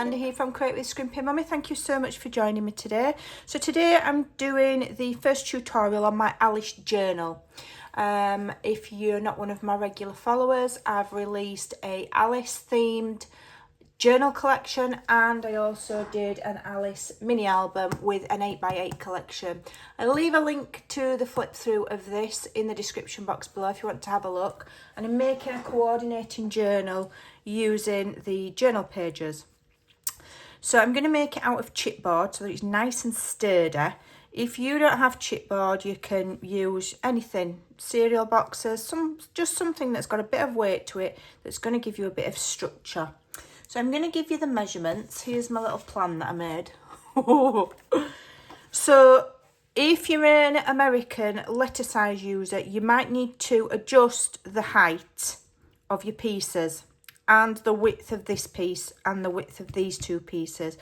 Amanda here from Create with Scrimping Mummy. Thank you so much for joining me today. So today I'm doing the first tutorial on my Alice journal. If you're not one of my regular followers, I've released a Alice themed journal collection, and I also did an Alice mini album with an 8x8 collection. I'll leave a link to the flip through of this in the description box below if you want to have a look. And I'm making a coordinating journal using the journal pages. So I'm going to make it out of chipboard so that it's nice and sturdy. If you don't have chipboard, you can use anything, cereal boxes, just something that's got a bit of weight to it that's going to give you a bit of structure. So I'm going to give you the measurements. Here's my little plan that I made. So if you're an American letter size user, you might need to adjust the height of your pieces and the width of this piece and the width of these two pieces.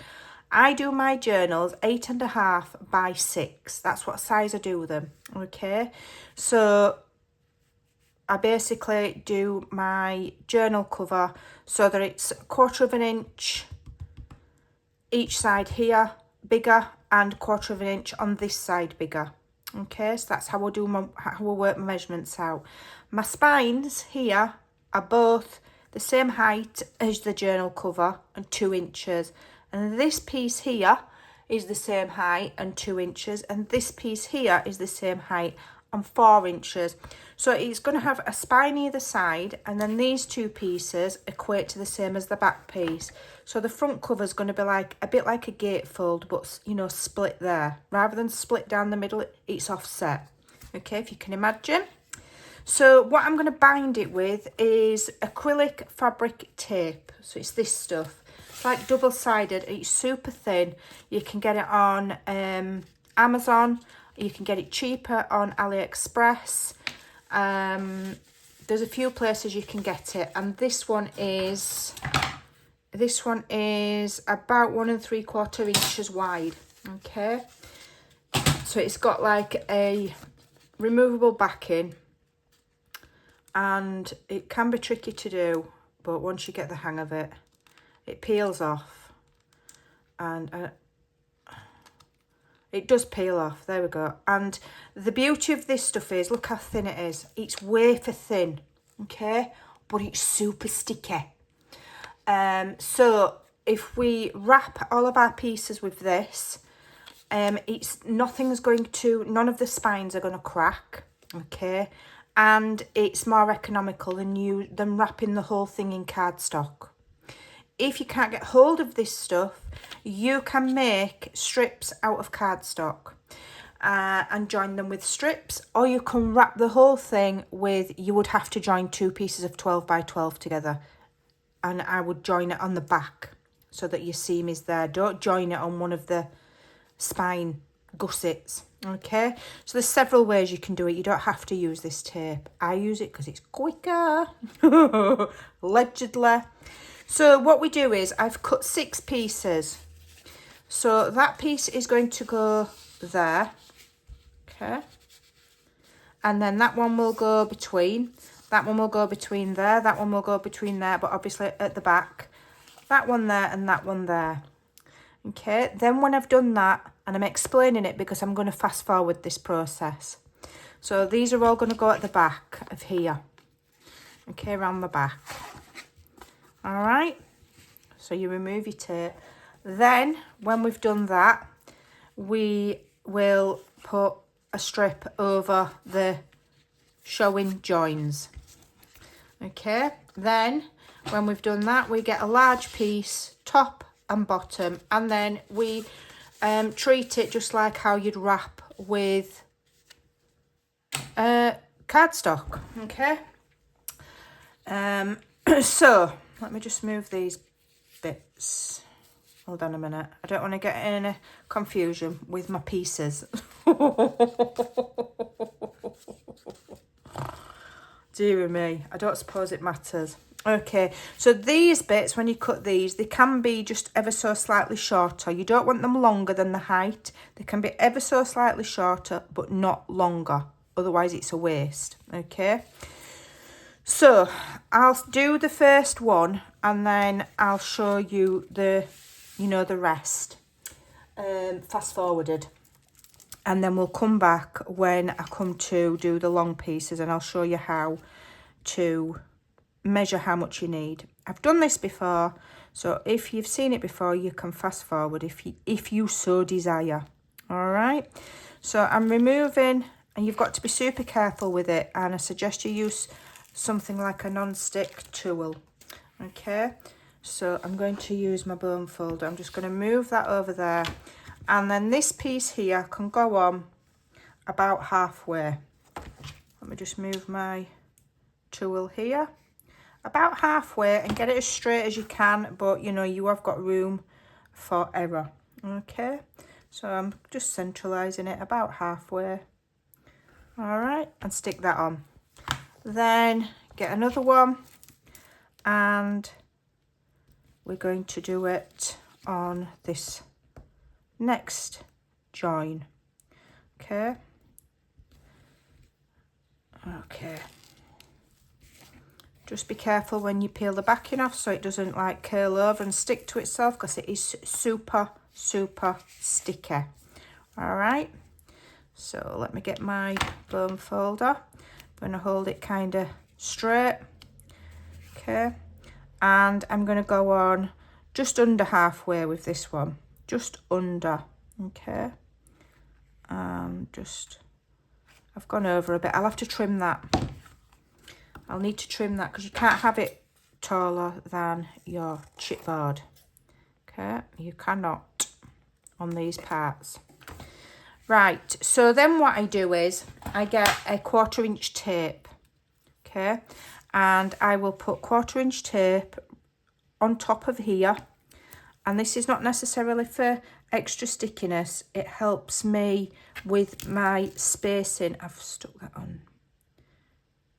I do my journals 8.5 by 6. That's what size I do them. Okay, so I basically do my journal cover so that it's 1/4 inch each side here bigger and 1/4 inch on this side bigger. Okay, so that's how I work my measurements out. My spines here are both the same height as the journal cover and 2 inches, and this piece here is the same height and 2 inches, and this piece here is the same height and 4 inches. So it's going to have a spine either side, and then these two pieces equate to the same as the back piece. So the front cover is going to be like a bit like a gatefold, but you know, split there rather than split down the middle. It's offset. Okay, if you can imagine. So what I'm going to bind it with is acrylic fabric tape. So it's this stuff. It's like double-sided. It's super thin. You can get it on Amazon. You can get it cheaper on AliExpress. There's a few places you can get it, and this one is about 1 3/4 inches wide. Okay, so it's got like a removable backing, and it can be tricky to do, but once you get the hang of it, it peels off, and it does peel off. There we go. And the beauty of this stuff is, look how thin it is. It's wafer thin, okay? But it's super sticky. So if we wrap all of our pieces with this, none of the spines are going to crack, okay? And it's more economical than wrapping the whole thing in cardstock. If you can't get hold of this stuff, you can make strips out of cardstock and join them with strips, or you can wrap the whole thing with, you would have to join 2 pieces of 12 by 12 together, and I would join it on the back so that your seam is there. Don't join it on one of the spine gussets. Okay, so there's several ways you can do it. You don't have to use this tape. I use it because it's quicker. Allegedly. So what we do is, I've cut 6 pieces. So that piece is going to go there. Okay. And then that one will go between. That one will go between there. That one will go between there, but obviously at the back. That one there and that one there. Okay. Then when I've done that, and I'm explaining it because I'm going to fast forward this process. So these are all going to go at the back of here. Okay, around the back. All right, so you remove your tape. Then when we've done that, we will put a strip over the showing joins. Okay, then when we've done that, we get a large piece, top and bottom, and then we treat it just like how you'd wrap with cardstock. Okay, so let me just move these bits. Hold on a minute. I don't want to get in any confusion with my pieces. Dear me, I don't suppose it matters. Okay, so these bits, when you cut these, they can be just ever so slightly shorter. You don't want them longer than the height. They can be ever so slightly shorter, but not longer. Otherwise, it's a waste. Okay. So I'll do the first one, and then I'll show you the you know, the rest, fast forwarded. And then we'll come back when I come to do the long pieces, and I'll show you how to measure how much you need. I've done this before, so if you've seen it before, you can fast forward if you so desire. All right, so I'm removing, and you've got to be super careful with it, and I suggest you use something like a non-stick tool. Okay, so I'm going to use my bone folder. I'm just going to move that over there, and then this piece here can go on about halfway. Let me just move my tool here about halfway and get it as straight as you can, but you know, you have got room for error. Okay, so I'm just centralizing it about halfway. All right, and stick that on. Then get another one, and we're going to do it on this next join. Okay, just be careful when you peel the backing off so it doesn't like curl over and stick to itself, because it is super sticky. All right, so let me get my bone folder. I'm going to hold it kind of straight. Okay, and I'm going to go on just under halfway with this one, just under. Okay, I've gone over a bit. I'll have to trim that. I'll need to trim that because you can't have it taller than your chipboard. Okay, you cannot on these parts. Right, so then what I do is I get a 1/4 inch tape. Okay, and I will put 1/4 inch tape on top of here, and this is not necessarily for extra stickiness. It helps me with my spacing. I've stuck that on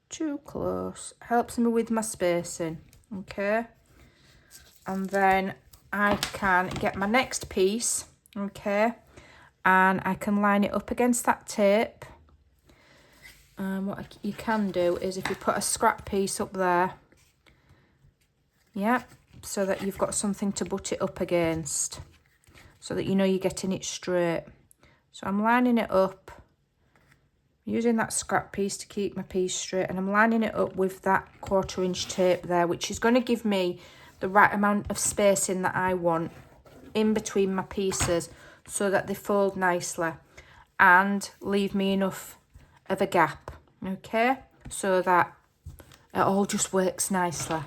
too close. Helps me with my spacing. Okay, and then I can get my next piece. Okay, and I can line it up against that tape. What you can do is if you put a scrap piece up there, yeah, so that you've got something to butt it up against, so that you know you're getting it straight. So I'm lining it up, using that scrap piece to keep my piece straight, and I'm lining it up with that 1/4 inch tape there, which is going to give me the right amount of spacing that I want in between my pieces, so that they fold nicely and leave me enough of a gap. Okay, so that it all just works nicely.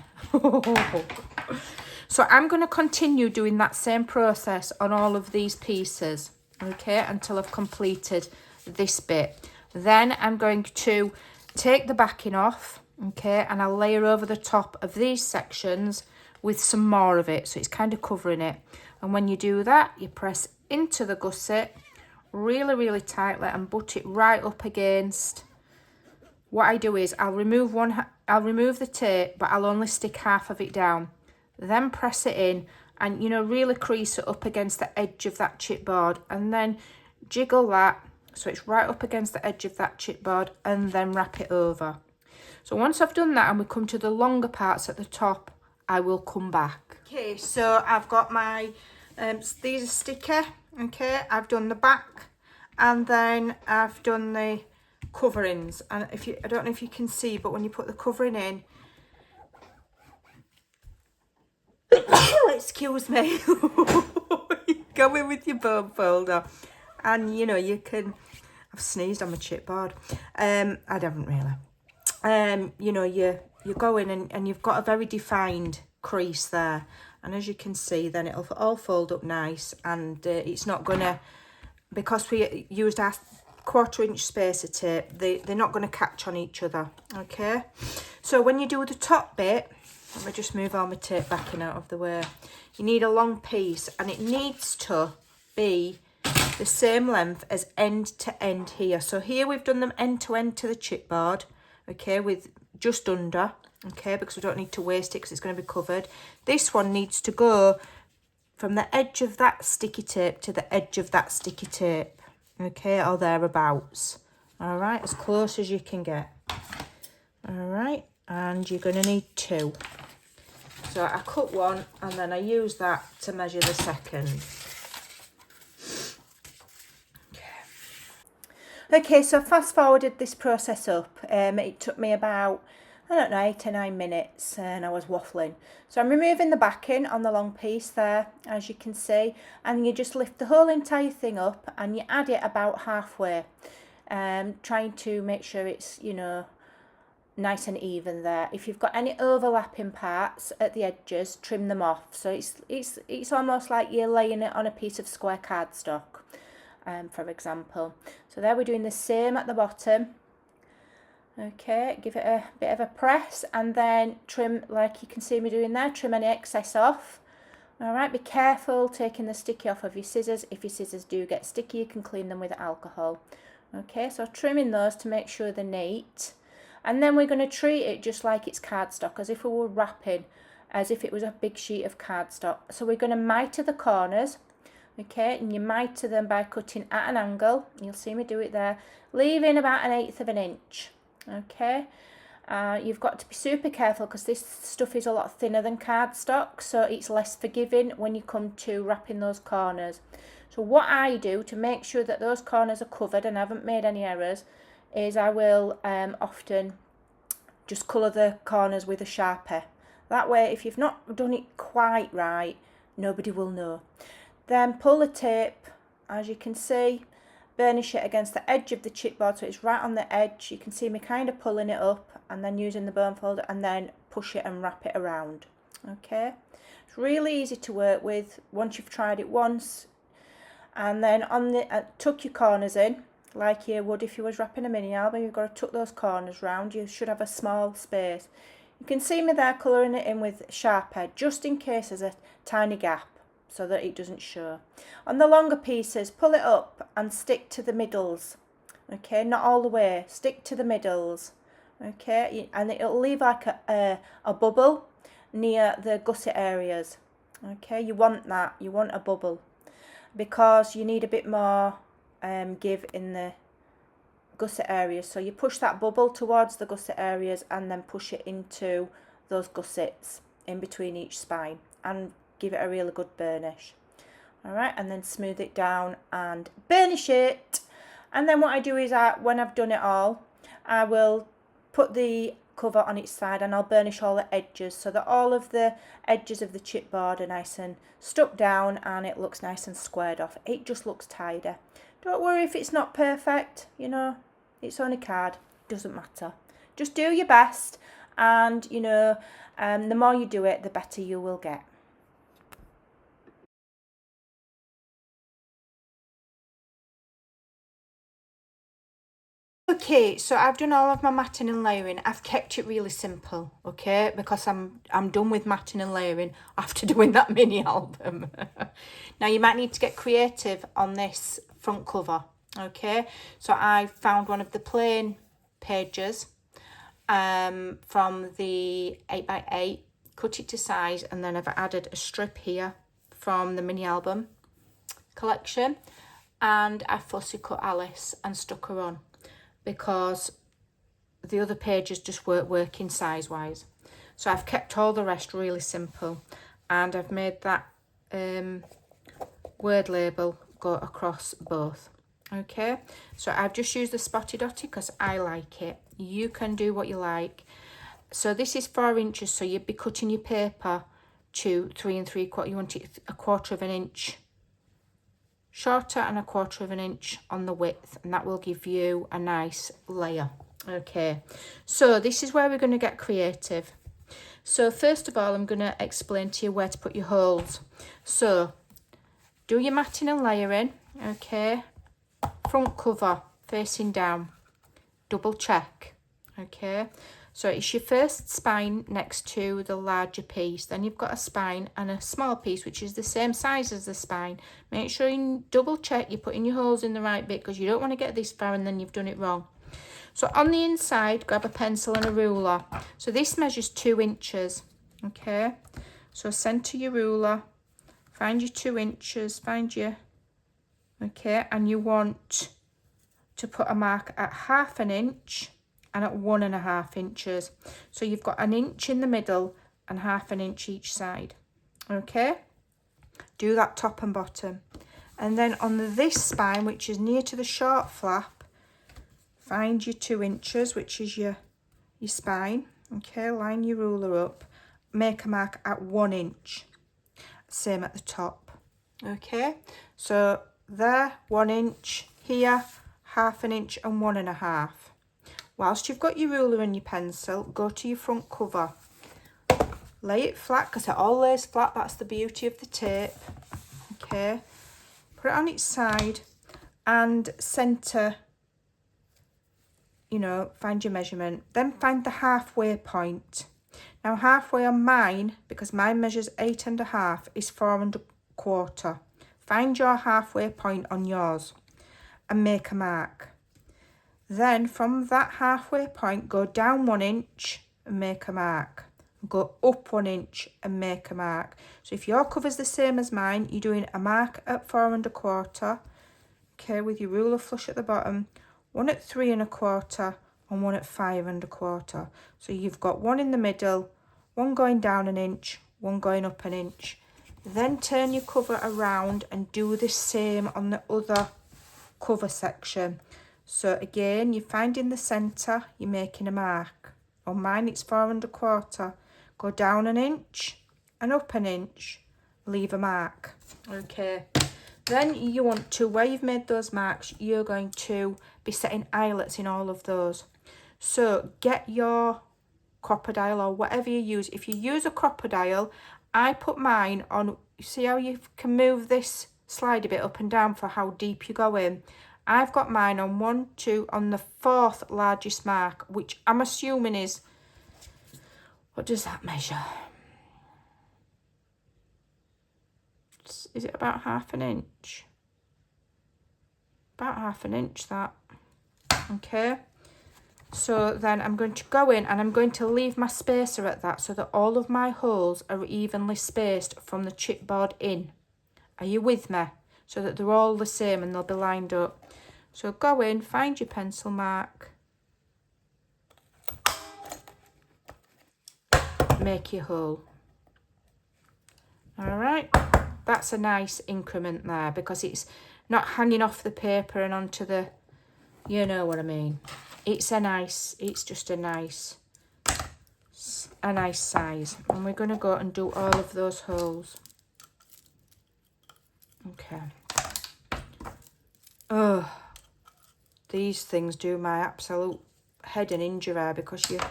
So I'm going to continue doing that same process on all of these pieces, okay, until I've completed this bit. Then I'm going to take the backing off, okay, and I'll layer over the top of these sections with some more of it, so it's kind of covering it. And when you do that, you press into the gusset really tightly and butt it right up against. What I do is I'll remove the tape, but I'll only stick half of it down. Then press it in, and you know, really crease it up against the edge of that chipboard, and then jiggle that so it's right up against the edge of that chipboard, and then wrap it over. So once I've done that and we come to the longer parts at the top, I will come back. Okay, so I've got my these are sticky. Okay, I've done the back, and then I've done the coverings, and I don't know if you can see, but when you put the covering in, excuse me, you go in with your bone folder, and you know, you can, I've sneezed on my chipboard, I haven't really, you know, you go in and you've got a very defined crease there, and as you can see, then it'll all fold up nice, and it's not gonna, because we used our 1/4 inch spacer tape, they're not going to catch on each other. Okay, so when you do the top bit, let me just move all my tape backing out of the way. You need a long piece, and it needs to be the same length as end to end here. So here we've done them end to end to the chipboard, okay, with just under, okay, because we don't need to waste it because it's going to be covered. This one needs to go from the edge of that sticky tape to the edge of that sticky tape. Okay, or thereabouts. All right, as close as you can get. All right, and you're going to need 2. So I cut one and then I use that to measure the second. Okay, so fast forwarded this process up. It took me about, I don't know, 8 or 9 minutes, and I was waffling. So I'm removing the backing on the long piece there, as you can see, and you just lift the whole entire thing up and you add it about halfway, trying to make sure it's, you know, nice and even there. If you've got any overlapping parts at the edges, trim them off. So it's almost like you're laying it on a piece of square cardstock. For example. So there we're doing the same at the bottom. Okay, give it a bit of a press and then trim, like you can see me doing there, trim any excess off. Alright, be careful taking the sticky off of your scissors. If your scissors do get sticky, you can clean them with alcohol. Okay, so trimming those to make sure they're neat. And then we're going to treat it just like it's cardstock, as if we were wrapping, as if it was a big sheet of cardstock. So we're going to miter the corners. Okay, and you miter them by cutting at an angle. You'll see me do it there, leaving about 1/8 of an inch. Okay, you've got to be super careful because this stuff is a lot thinner than cardstock, so it's less forgiving when you come to wrapping those corners. So what I do to make sure that those corners are covered and I haven't made any errors is I will often just colour the corners with a Sharpie. That way, if you've not done it quite right, nobody will know. Then pull the tape, as you can see, burnish it against the edge of the chipboard so it's right on the edge. You can see me kind of pulling it up and then using the bone folder and then push it and wrap it around. Okay, it's really easy to work with once you've tried it once. And then on the tuck your corners in like you would if you was wrapping a mini album. You've got to tuck those corners round. You should have a small space. You can see me there colouring it in with Sharpie just in case there's a tiny gap, so that it doesn't show. On the longer pieces, pull it up and stick to the middles. Okay, not all the way, stick to the middles. Okay, and it'll leave like a bubble near the gusset areas. Okay, you want that, you want a bubble, because you need a bit more give in the gusset areas. So you push that bubble towards the gusset areas and then push it into those gussets in between each spine and give it a really good burnish. Alright, and then smooth it down and burnish it. And then what I do is when I've done it all, I will put the cover on its side and I'll burnish all the edges so that all of the edges of the chipboard are nice and stuck down and it looks nice and squared off. It just looks tidy. Don't worry if it's not perfect, you know, it's only card, doesn't matter. Just do your best, and you know, the more you do it, the better you will get. Okay, so I've done all of my matting and layering. I've kept it really simple, okay, because I'm done with matting and layering after doing that mini album. Now you might need to get creative on this front cover, okay. So I found one of the plain pages from the 8x8, cut it to size, and then I've added a strip here from the mini album collection, and I fussy cut Alice and stuck her on, because the other pages just weren't working size wise. So I've kept all the rest really simple, and I've made that word label go across both. Okay, so I've just used the spotty dotty because I like it. You can do what you like. So this is 4 inches, so you'd be cutting your paper to 3 3/4. You want it 1/4 of an inch shorter and 1/4 of an inch on the width, and that will give you a nice layer. Okay, so this is where we're going to get creative. So first of all, I'm going to explain to you where to put your holes. So do your matting and layering, okay, front cover facing down, double check, okay. So it's your first spine next to the larger piece. Then you've got a spine and a small piece, which is the same size as the spine. Make sure you double check you're putting your holes in the right bit, because you don't want to get this far and then you've done it wrong. So on the inside, grab a pencil and a ruler. So this measures 2 inches, okay. So centre your ruler, find your 2 inches, find your, okay, and you want to put a mark at 1/2 inch and at 1.5 inches. So you've got 1 inch in the middle and 1/2 inch each side. Okay, do that top and bottom. And then on this spine, which is near to the short flap, find your 2 inches, which is your spine. Okay, line your ruler up, make a mark at 1 inch, same at the top. Okay, so there, 1 inch, here 1/2 inch and 1.5. Whilst you've got your ruler and your pencil, go to your front cover, lay it flat, because it all lays flat. That's the beauty of the tape. Okay, put it on its side and centre, you know, find your measurement. Then find the halfway point. Now halfway on mine, because mine measures 8.5, is 4.25. Find your halfway point on yours and make a mark. Then from that halfway point, go down 1 inch and make a mark. Go up 1 inch and make a mark. So if your cover's the same as mine, you're doing a mark at 4.25, okay, with your ruler flush at the bottom, 1 at 3.25 and 1 at 5.25. So you've got 1 in the middle, 1 going down 1 inch, 1 going up 1 inch. Then turn your cover around and do the same on the other cover section. So again, you're finding the centre, you're making a mark. On mine it's 4.25. Go down 1 inch and up 1 inch, leave a mark. Okay, then you want to, where you've made those marks, you're going to be setting eyelets in all of those. So get your crocodile or whatever you use. If you use a crocodile, I put mine on, see how you can move this slide bit up and down for how deep you go in. I've got mine on 1, 2, on the 4th largest mark, which I'm assuming is, what does that measure? Is it about 1/2 inch? About 1/2 inch, that. Okay. So then I'm going to go in and I'm going to leave my spacer at that so that all of my holes are evenly spaced from the chipboard in. Are you with me? So that they're all the same and they'll be lined up. So go in, find your pencil mark, make your hole. All right, that's a nice increment there because it's not hanging off the paper and onto the, you know what I mean. It's just a nice size. And we're going to go and do all of those holes. Okay. Oh, these things do my absolute head and injury because you're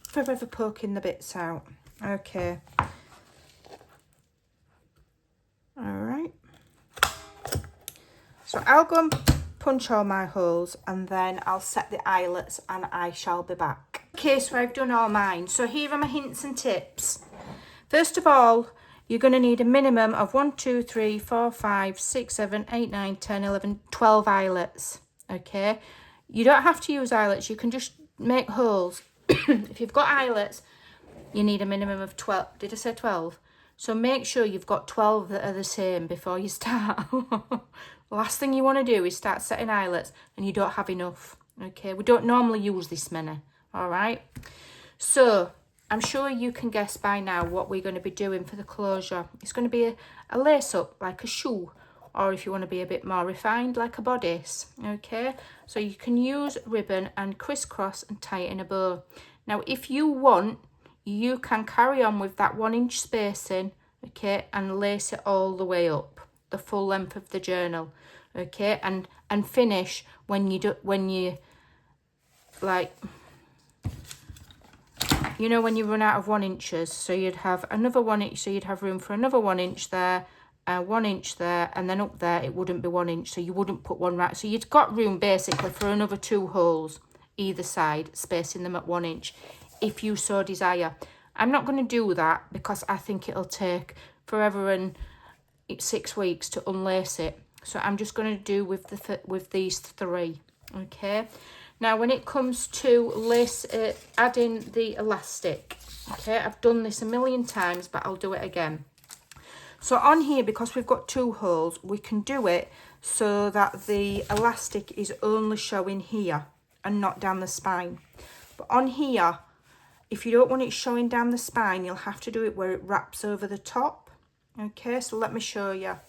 forever poking the bits out. Okay. All right. So I'll go and punch all my holes and then I'll set the eyelets and I shall be back. Okay, so I've done all mine. So here are my hints and tips. First of all, you're going to need a minimum of 1, 2, 3, 4, 5, 6, 7, 8, 9, 10, 11, 12 eyelets. Okay, you don't have to use eyelets, you can just make holes. If you've got eyelets, you need a minimum of 12. Did I say 12? So make sure you've got 12 that are the same before you start. Last thing you want to do is start setting eyelets and you don't have enough. Okay, we don't normally use this many. All right, so I'm sure you can guess by now what we're going to be doing for the closure. It's going to be a lace up like a shoe, or if you want to be a bit more refined, like a bodice. Okay, so you can use ribbon and crisscross and tie it in a bow. Now if you want, you can carry on with that 1 inch spacing, okay, and lace it all the way up the full length of the journal, okay, and finish when you like, you know, when you run out of 1 inches, so you'd have another 1 inch, so you'd have room for another 1 inch there, 1 inch there, and then up there it wouldn't be 1 inch, so you wouldn't put one right, so you'd got room basically for another 2 holes either side, spacing them at 1 inch if you so desire. I'm not going to do that because I think it'll take forever and 6 weeks to unlace it, so I'm just going to do with these 3. Okay, now when it comes to lace, adding the elastic, okay, I've done this a million times but I'll do it again. So on here, because we've got 2 holes, we can do it so that the elastic is only showing here and not down the spine. But on here, if you don't want it showing down the spine, you'll have to do it where it wraps over the top. Okay, so let me show you.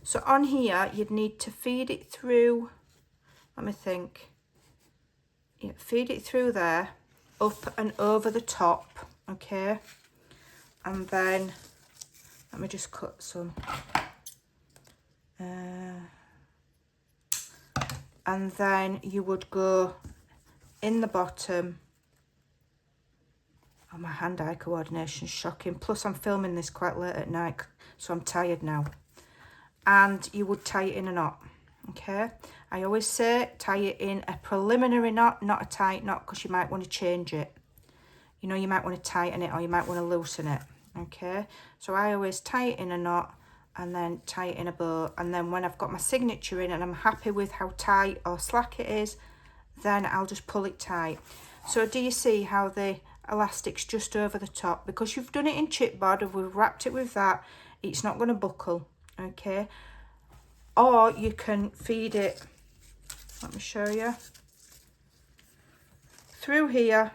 So on here, you'd need to feed it through, let me think. Yeah, feed it through there, up and over the top, okay? And then, let me just cut some. And then you would go in the bottom. Oh, my hand-eye coordination's shocking. Plus, I'm filming this quite late at night, so I'm tired now. And you would tie it in a knot, okay? I always say tie it in a preliminary knot, not a tight knot, because you might want to change it. You know, you might want to tighten it or you might want to loosen it, okay? So I always tie it in a knot and then tie it in a bow. And then when I've got my signature in and I'm happy with how tight or slack it is, then I'll just pull it tight. So do you see how the elastic's just over the top? Because you've done it in chipboard and we've wrapped it with that, it's not going to buckle, okay? Or you can feed it, let me show you, through here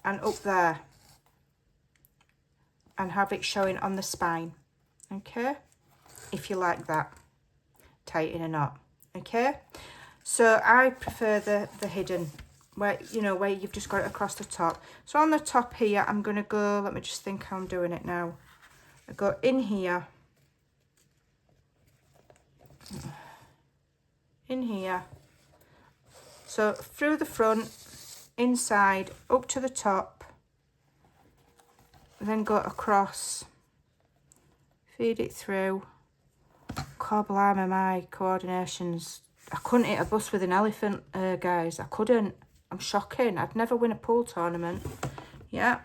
and up there and have it showing on the spine, okay? If you like that, tie it in a knot, okay? So I prefer the hidden, where, you know, where you've just got it across the top. So on the top here, I'm going to go, let me just think how I'm doing it now. I go in here, so through the front, inside, up to the top, then go across, feed it through. God blimey, my coordinations. I couldn't hit a bus with an elephant, guys. I couldn't. I'm shocking. I'd never win a pool tournament. Yeah.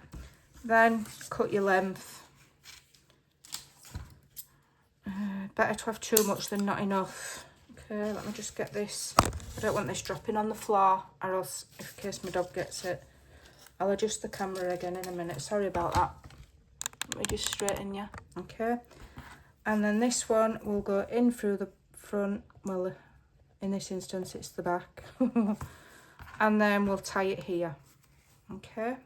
Then cut your length. Better to have too much than not enough. Okay, let me just get this. I don't want this dropping on the floor, or else, in case my dog gets it. I'll adjust the camera again in a minute. Sorry about that. Let me just straighten you. Okay. And then this one will go in through the front. Well, in this instance, it's the back. And then we'll tie it here. Okay.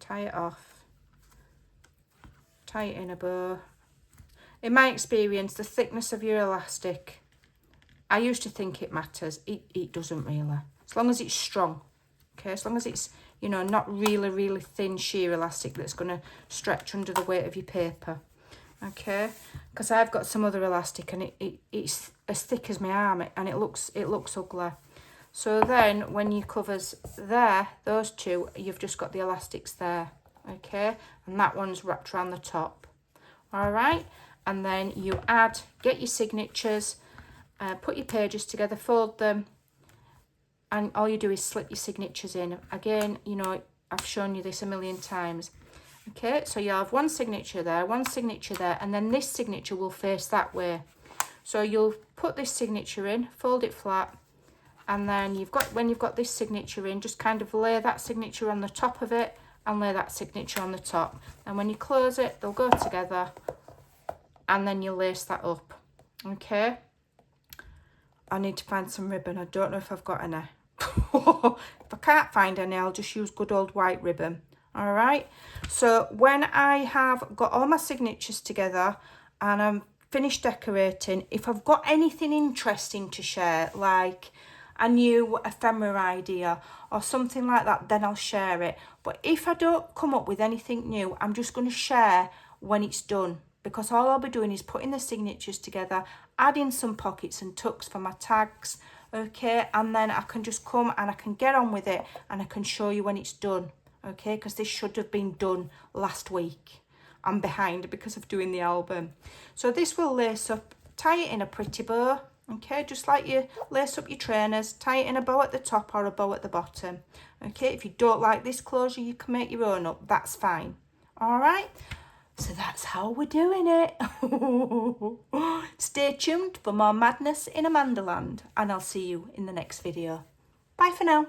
Tie it off. Tie it in a bow. In my experience, the thickness of your elastic, I used to think it matters. It doesn't really. As long as it's strong. Okay, as long as it's, you know, not really, really thin sheer elastic that's going to stretch under the weight of your paper. Okay, because I've got some other elastic and it's as thick as my arm and it looks ugly. So then when you covers there, those two, you've just got the elastics there. Okay, and that one's wrapped around the top. All right, and then you get your signatures, put your pages together, fold them, and all you do is slip your signatures in. Again, you know, I've shown you this a million times. Okay, so you'll have one signature there, and then this signature will face that way. So you'll put this signature in, fold it flat, and then when you've got this signature in, just kind of lay that signature on the top of it and lay that signature on the top. And when you close it, they'll go together, and then you lace that up. Okay, I need to find some ribbon. I don't know if I've got any. If I can't find any, I'll just use good old white ribbon. All right, so when I have got all my signatures together and I'm finished decorating, if I've got anything interesting to share, like a new ephemera idea or something like that, then I'll share it. But if I don't come up with anything new, I'm just going to share when it's done, because all I'll be doing is putting the signatures together, adding some pockets and tucks for my tags, okay, and then I can just come and I can get on with it and I can show you when it's done. Okay, because this should have been done last week. I'm behind because of doing the album. So this will lace up, tie it in a pretty bow. Okay, just like you lace up your trainers, tie it in a bow at the top or a bow at the bottom. Okay, if you don't like this closure, you can make your own up. That's fine. All right, so that's how we're doing it. Stay tuned for more madness in Amandaland, and I'll see you in the next video. Bye for now.